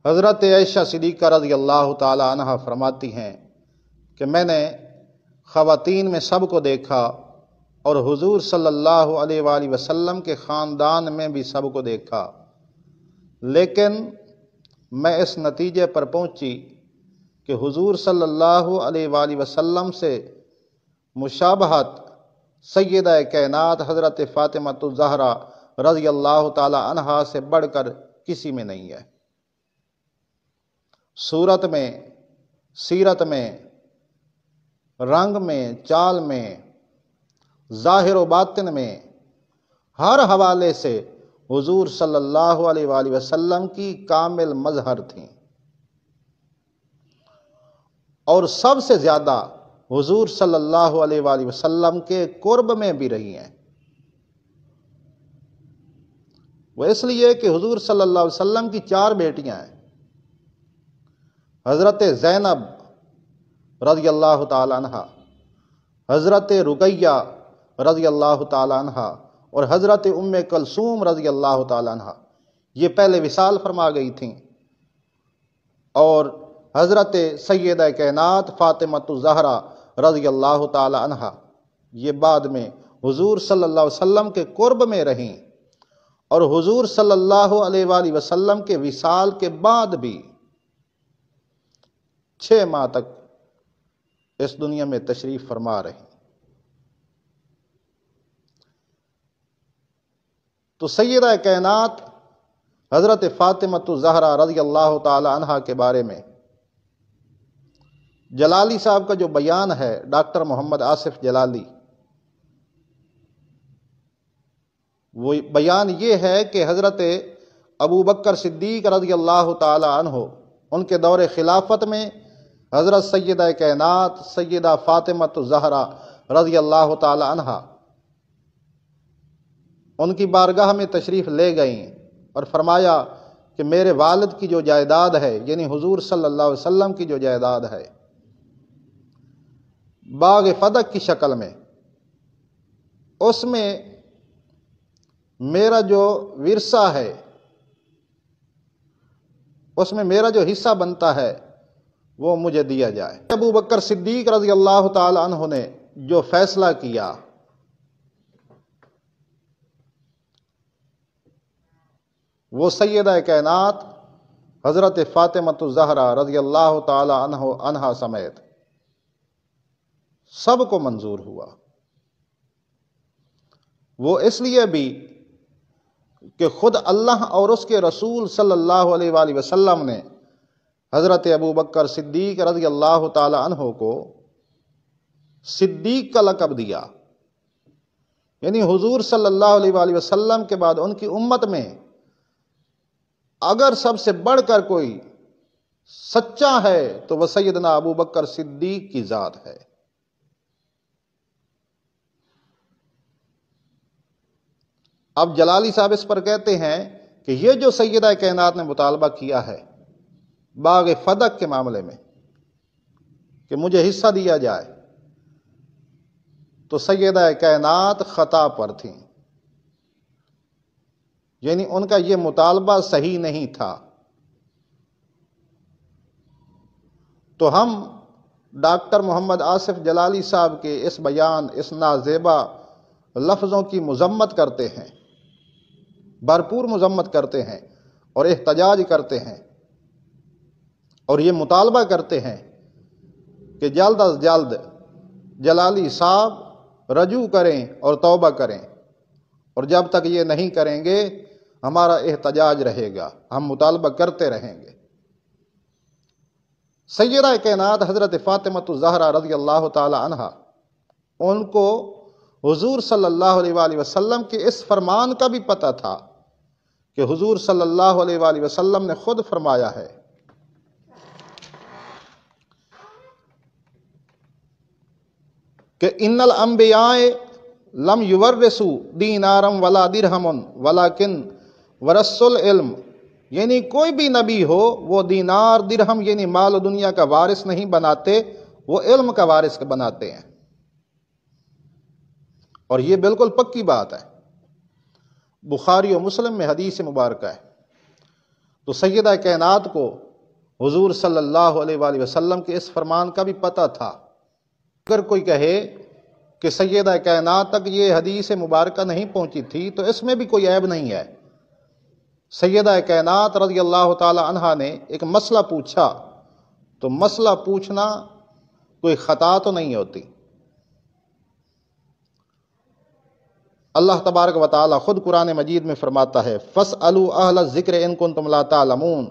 حضرت عائشہ صدیقہ رضی اللہ تعالی عنہا فرماتی ہیں کہ میں نے خواتین میں سب کو دیکھا اور حضور صلی اللہ علیہ وآلہ وسلم کے خاندان میں بھی سب کو دیکھا، لیکن میں اس نتیجے پر پہنچی کہ حضور صلی اللہ علیہ وآلہ وسلم سے مشابہت سیدہ کائنات حضرت فاطمہ الزہرا رضی اللہ تعالی عنہا سے بڑھ کر کسی میں نہیں ہے۔ صورت میں، سیرت میں، رنگ میں، چال میں، ظاہر و باطن میں، ہر حوالے سے حضور صلی اللہ علیہ وآلہ وسلم کی کامل مظہر تھیں، اور سب سے زیادہ حضور صلی اللہ علیہ وآلہ وسلم کے قرب میں بھی رہی ہیں۔ وہ اس لیے کہ حضور صلی اللہ علیہ وسلم کی 4 بیٹیاں ہیں، حضرت زینب رضی اللہ تعالی عنہا، حضرت رقیہ رضی اللہ تعالی عنہا اور حضرت ام کلثوم رضی اللہ تعالی عنہا، یہ پہلے وصال فرما گئی تھیں، اور حضرت سیدہ کائنات فاطمہ الزہرا رضی اللہ تعالی عنہا یہ بعد میں حضور صلی اللہ علیہ وسلم کے قرب میں رہیں، اور حضور صلی اللہ علیہ وآلہ وسلم کے وصال کے بعد بھی 6 ماہ تک اس دنیا میں تشریف فرما رہے۔ تو سیدہ کائنات حضرت فاطمہ الزہرا رضی اللہ تعالی عنہا کے بارے میں جلالی صاحب کا جو بیان ہے، ڈاکٹر محمد آصف جلالی، وہ بیان یہ ہے کہ حضرت ابو بکر صدیق رضی اللہ تعالی عنہ ان کے دور خلافت میں حضرت سیدہ کائنات سیدہ فاطمہ الزہرا رضی اللہ تعالی عنہا ان کی بارگاہ میں تشریف لے گئیں اور فرمایا کہ میرے والد کی جو جائیداد ہے، یعنی حضور صلی اللہ علیہ وسلم کی جو جائیداد ہے، باغ فدق کی شکل میں، اس میں میرا جو ورثہ ہے، اس میں میرا جو حصہ بنتا ہے وہ مجھے دیا جائے۔ ابو بکر صدیق رضی اللہ تعالی عنہ نے جو فیصلہ کیا، وہ سیدہ کائنات حضرت فاطمہ الزہرا رضی اللہ تعالی عنہا سمیت سب کو منظور ہوا۔ وہ اس لیے بھی کہ خود اللہ اور اس کے رسول صلی اللہ علیہ وآلہ وسلم نے حضرت ابو بکر صدیق رضی اللہ تعالی عنہ کو صدیق کا لقب دیا، یعنی حضور صلی اللہ علیہ وآلہ وسلم کے بعد ان کی امت میں اگر سب سے بڑھ کر کوئی سچا ہے تو وہ سیدنا ابو بکر صدیق کی ذات ہے۔ اب جلالی صاحب اس پر کہتے ہیں کہ یہ جو سیدہ کائنات نے مطالبہ کیا ہے باغ فدق کے معاملے میں کہ مجھے حصہ دیا جائے، تو سیدہ کائنات خطا پر تھیں، یعنی ان کا یہ مطالبہ صحیح نہیں تھا۔ تو ہم ڈاکٹر محمد آصف جلالی صاحب کے اس بیان، اس نازیبا لفظوں کی مذمت کرتے ہیں، بھرپور مذمت کرتے ہیں اور احتجاج کرتے ہیں، اور یہ مطالبہ کرتے ہیں کہ جلد از جلد جلالی صاحب رجوع کریں اور توبہ کریں، اور جب تک یہ نہیں کریں گے ہمارا احتجاج رہے گا، ہم مطالبہ کرتے رہیں گے۔ سیدہ کائنات حضرت فاطمہ الزہرا رضی اللہ تعالی عنہا، ان کو حضور صلی اللہ علیہ وآلہ وسلم کے اس فرمان کا بھی پتہ تھا کہ حضور صلی اللہ علیہ وآلہ وسلم نے خود فرمایا ہے کہ ان الانبیاء لم یورثوا دینارا ولا درہما ولکن ورثوا العلم، یعنی کوئی بھی نبی ہو وہ دینار درہم یعنی مال و دنیا کا وارث نہیں بناتے، وہ علم کا وارث بناتے ہیں، اور یہ بالکل پکی بات ہے، بخاری و مسلم میں حدیث مبارکہ ہے۔ تو سیدہ کائنات کو حضور صلی اللہ علیہ وآلہ وسلم کے اس فرمان کا بھی پتہ تھا۔ اگر کوئی کہے کہ سیدہ کائنات تک یہ حدیث مبارکہ نہیں پہنچی تھی تو اس میں بھی کوئی عیب نہیں ہے۔ سیدہ کائنات رضی اللہ تعالی عنہا نے ایک مسئلہ پوچھا، تو مسئلہ پوچھنا کوئی خطا تو نہیں ہوتی۔ اللہ تبارک و تعالی خود قرآن مجید میں فرماتا ہے فَاسْأَلُوا أَهْلَ الذِّكْرِ إِن كُنتُمْ لَا تَعْلَمُونَ،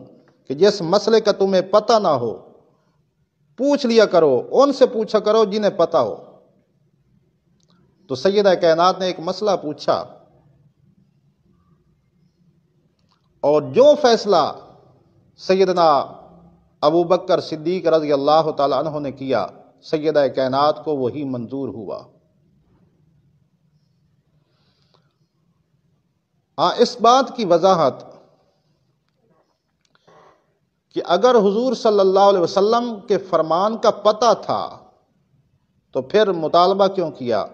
کہ جس مسئلے کا تمہیں پتہ نہ ہو پوچھ لیا کرو، ان سے پوچھا کرو جنہیں پتہ ہو۔ تو سیدہ کائنات نے ایک مسئلہ پوچھا، اور جو فیصلہ سیدنا ابو بکر صدیق رضی اللہ تعالی عنہ نے کیا، سیدہ کائنات کو وہی منظور ہوا۔ اس بات کی وضاحت کہ اگر حضور صلی اللہ علیہ وسلم کے فرمان کا پتہ تھا تو پھر مطالبہ کیوں کیا،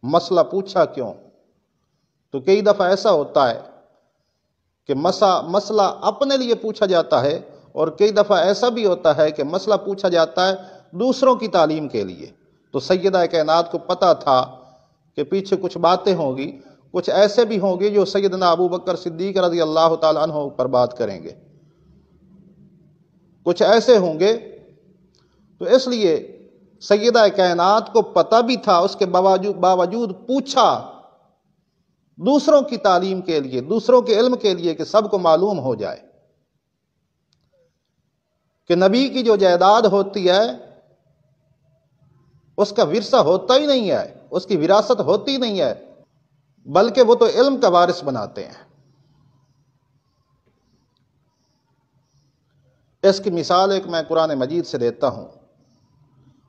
مسئلہ پوچھا کیوں؟ تو کئی دفعہ ایسا ہوتا ہے کہ مسئلہ اپنے لیے پوچھا جاتا ہے، اور کئی دفعہ ایسا بھی ہوتا ہے کہ مسئلہ پوچھا جاتا ہے دوسروں کی تعلیم کے لیے۔ تو سیدہ کائنات کو پتہ تھا کہ پیچھے کچھ باتیں ہوں گی، کچھ ایسے بھی ہوں گے جو سیدنا ابو بکر صدیق رضی اللہ تعالی عنہ پر بات کریں گے، کچھ ایسے ہوں گے۔ تو اس لیے سیدہ کائنات کو پتہ بھی تھا، اس کے باوجود پوچھا دوسروں کی تعلیم کے لیے، دوسروں کے علم کے لیے، کہ سب کو معلوم ہو جائے کہ نبی کی جو جائیداد ہوتی ہے اس کا ورثہ ہوتا ہی نہیں ہے، اس کی وراثت ہوتی نہیں ہے، بلکہ وہ تو علم کا وارث بناتے ہیں۔ اس کی مثال ایک میں قرآن مجید سے دیتا ہوں۔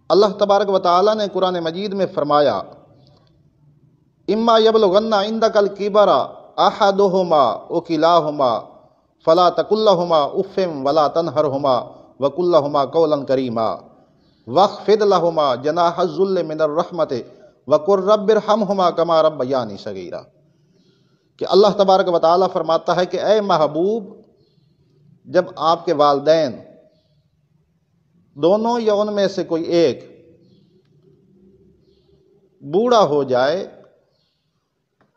اللہ تبارک و تعالی نے قرآن مجید میں فرمایا اما یبلغن عندک الکبر احدہما او کلاہما فلا تقل لہما اف ولا تنہرہما وقل لہما قولا کریما واخفض لہما جناح الذل من الرحمۃ وقل رب ارحمہما کما ربیانی صغیرا، کہ اللہ تبارک و تعالی فرماتا ہے کہ اے محبوب، جب آپ کے والدین دونوں یا ان میں سے کوئی ایک بوڑھا ہو جائے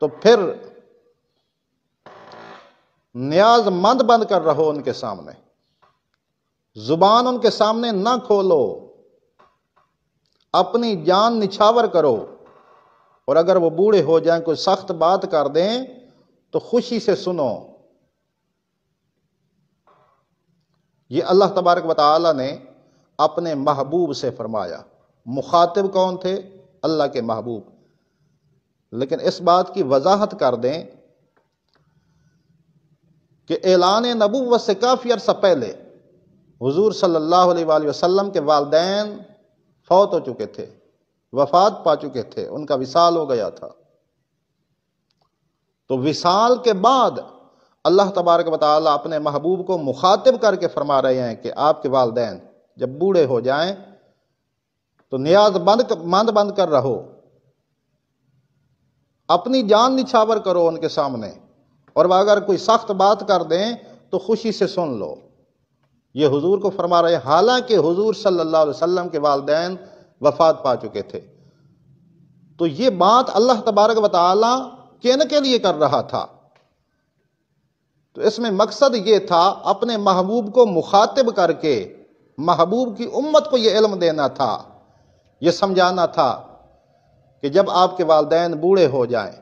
تو پھر نیاز مند بند کر رہو، ان کے سامنے زبان ان کے سامنے نہ کھولو، اپنی جان نچھاور کرو، اور اگر وہ بوڑھے ہو جائیں کوئی سخت بات کر دیں تو خوشی سے سنو۔ یہ اللہ تبارک و تعالی نے اپنے محبوب سے فرمایا۔ مخاطب کون تھے؟ اللہ کے محبوب۔ لیکن اس بات کی وضاحت کر دیں کہ اعلان نبوت سے کافی عرصہ پہلے حضور صلی اللہ علیہ وآلہ وسلم کے والدین فوت ہو چکے تھے، وفات پا چکے تھے، ان کا وصال ہو گیا تھا۔ تو وصال کے بعد اللہ تبارک و تعالی اپنے محبوب کو مخاطب کر کے فرما رہے ہیں کہ آپ کے والدین جب بوڑھے ہو جائیں تو نیاز بند کر رہو، اپنی جان نچھاور کرو ان کے سامنے، اور اگر کوئی سخت بات کر دیں تو خوشی سے سن لو۔ یہ حضور کو فرما رہے ہیں، حالانکہ حضور صلی اللہ علیہ وسلم کے والدین وفات پا چکے تھے۔ تو یہ بات اللہ تبارک و تعالی کن کے لیے کر رہا تھا؟ تو اس میں مقصد یہ تھا اپنے محبوب کو مخاطب کر کے محبوب کی امت کو یہ علم دینا تھا، یہ سمجھانا تھا کہ جب آپ کے والدین بوڑھے ہو جائیں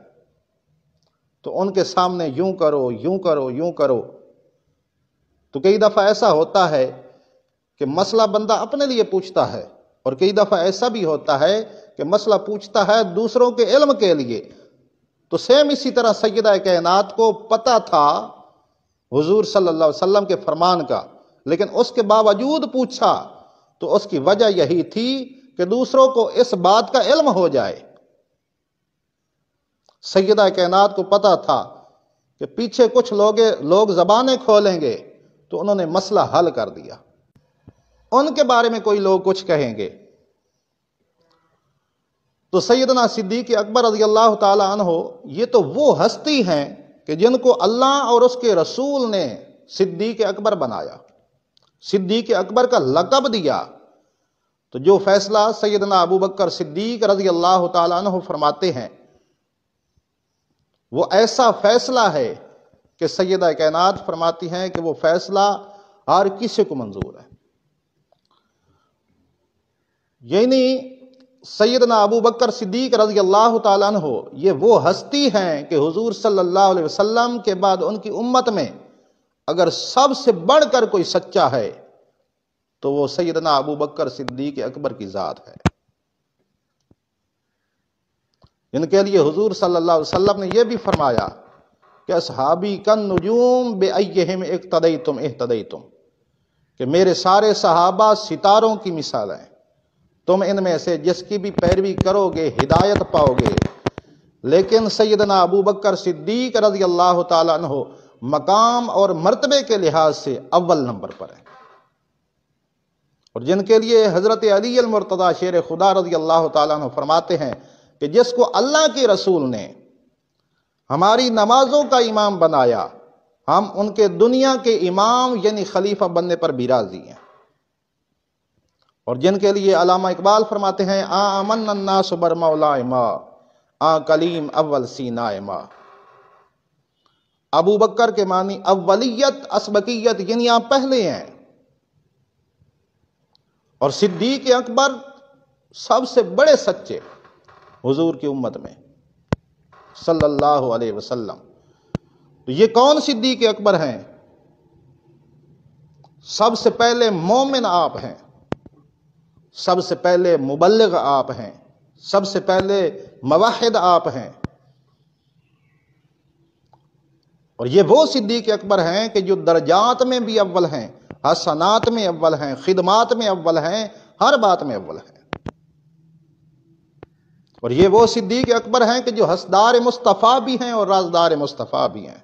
تو ان کے سامنے یوں کرو، یوں کرو، یوں کرو۔ تو کئی دفعہ ایسا ہوتا ہے کہ مسئلہ بندہ اپنے لیے پوچھتا ہے، اور کئی دفعہ ایسا بھی ہوتا ہے کہ مسئلہ پوچھتا ہے دوسروں کے علم کے لیے۔ تو سیم اسی طرح سیدہ کائنات کو پتہ تھا حضور صلی اللہ علیہ وسلم کے فرمان کا، لیکن اس کے باوجود پوچھا، تو اس کی وجہ یہی تھی کہ دوسروں کو اس بات کا علم ہو جائے۔ سیدہ کائنات کو پتہ تھا کہ پیچھے کچھ لوگ زبانیں کھولیں گے، تو انہوں نے مسئلہ حل کر دیا۔ ان کے بارے میں کوئی لوگ کچھ کہیں گے تو سیدنا صدیق اکبر رضی اللہ تعالی عنہ یہ تو وہ ہستی ہیں کہ جن کو اللہ اور اس کے رسول نے صدیق اکبر بنایا، صدیق اکبر کا لقب دیا، تو جو فیصلہ سیدنا ابو بکر صدیق رضی اللہ تعالیٰ عنہ فرماتے ہیں وہ ایسا فیصلہ ہے کہ سیدہ کائنات فرماتی ہیں کہ وہ فیصلہ ہر کسی کو منظور ہے۔ یعنی سیدنا ابو بکر صدیق رضی اللہ تعالیٰ عنہ یہ وہ ہستی ہیں کہ حضور صلی اللہ علیہ وسلم کے بعد ان کی امت میں اگر سب سے بڑھ کر کوئی سچا ہے تو وہ سیدنا ابو بکر صدیق اکبر کی ذات ہے۔ ان کے لیے حضور صلی اللہ علیہ وسلم نے یہ بھی فرمایا کہ اصحابی کن نجوم بے ایہم اقتدیتم اہتدیتم، کہ میرے سارے صحابہ ستاروں کی مثال ہیں، تم ان میں سے جس کی بھی پیروی کرو گے ہدایت پاؤ گے۔ لیکن سیدنا ابو بکر صدیق رضی اللہ تعالیٰ عنہ مقام اور مرتبے کے لحاظ سے اول نمبر پر ہے، اور جن کے لیے حضرت علی المرتضی شیر خدا رضی اللہ تعالیٰ عنہ فرماتے ہیں کہ جس کو اللہ کے رسول نے ہماری نمازوں کا امام بنایا، ہم ان کے دنیا کے امام یعنی خلیفہ بننے پر بھی راضی ہیں، اور جن کے لیے علامہ اقبال فرماتے ہیں آمن الناس برمولا ما کلیم اول سینا ما۔ ابو بکر کے معنی اولیت اسبقیت یعنی آپ پہلے ہیں، اور صدیق اکبر سب سے بڑے سچے حضور کی امت میں صلی اللہ علیہ وسلم۔ تو یہ کون صدیق اکبر ہیں؟ سب سے پہلے مومن آپ ہیں، سب سے پہلے مبلغ آپ ہیں، سب سے پہلے موحد آپ ہیں، اور یہ وہ صدیق اکبر ہیں کہ جو درجات میں بھی اول ہیں، حسنات میں اول ہیں، خدمات میں اول ہیں، ہر بات میں اول ہیں، اور یہ وہ صدیق اکبر ہیں کہ جو حسدار مصطفیٰ بھی ہیں اور رازدار مصطفیٰ بھی ہیں۔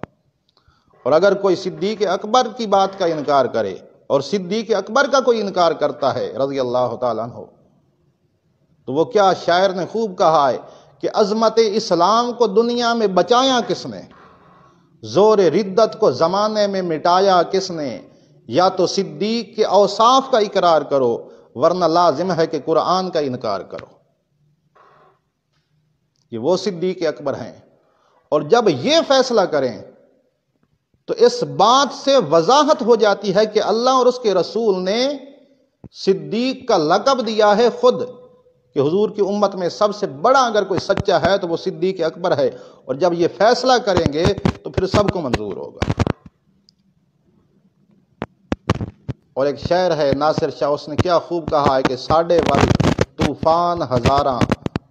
اور اگر کوئی صدیق اکبر کی بات کا انکار کرے اور صدیق اکبر کا کوئی انکار کرتا ہے رضی اللہ تعالیٰ عنہ، تو وہ کیا شاعر نے خوب کہا ہے کہ عظمت اسلام کو دنیا میں بچایا کس نے، زور ردت کو زمانے میں مٹایا کس نے، یا تو صدیق کے اوصاف کا اقرار کرو ورنہ لازم ہے کہ قرآن کا انکار کرو۔ یہ وہ صدیق اکبر ہیں، اور جب یہ فیصلہ کریں تو اس بات سے وضاحت ہو جاتی ہے کہ اللہ اور اس کے رسول نے صدیق کا لقب دیا ہے خود، کہ حضور کی امت میں سب سے بڑا اگر کوئی سچا ہے تو وہ صدیق اکبر ہے، اور جب یہ فیصلہ کریں گے تو پھر سب کو منظور ہوگا۔ اور ایک شعر ہے ناصر شاہ، اس نے کیا خوب کہا ہے کہ ساڈے ول طوفان ہزاراں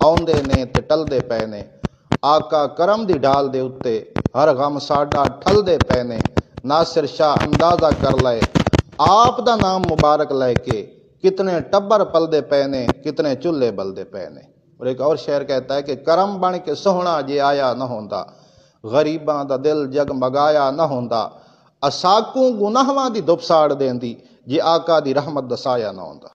آوندے نے تے ٹلدے پے نے، آقا کرم دی ڈال دے اتے ہر غم ساڈا ٹھل دے پے نے، ناصر شاہ اندازہ کر لے آپ دا نام مبارک لے کے کتنے ٹبر پل دے پے نے، کتنے چولہے بل دے پے نے۔ اور ایک اور شعر کہتا ہے کہ کرم بن کے سوہنا جے آیا نہ ہوندا، غریباں دا دل جگ مگایا نہ ہوندا، اساکوں گناہواں دی دھپ ساڑ دیندی جے آقا دی رحمت دا سایہ نہ ہوندا۔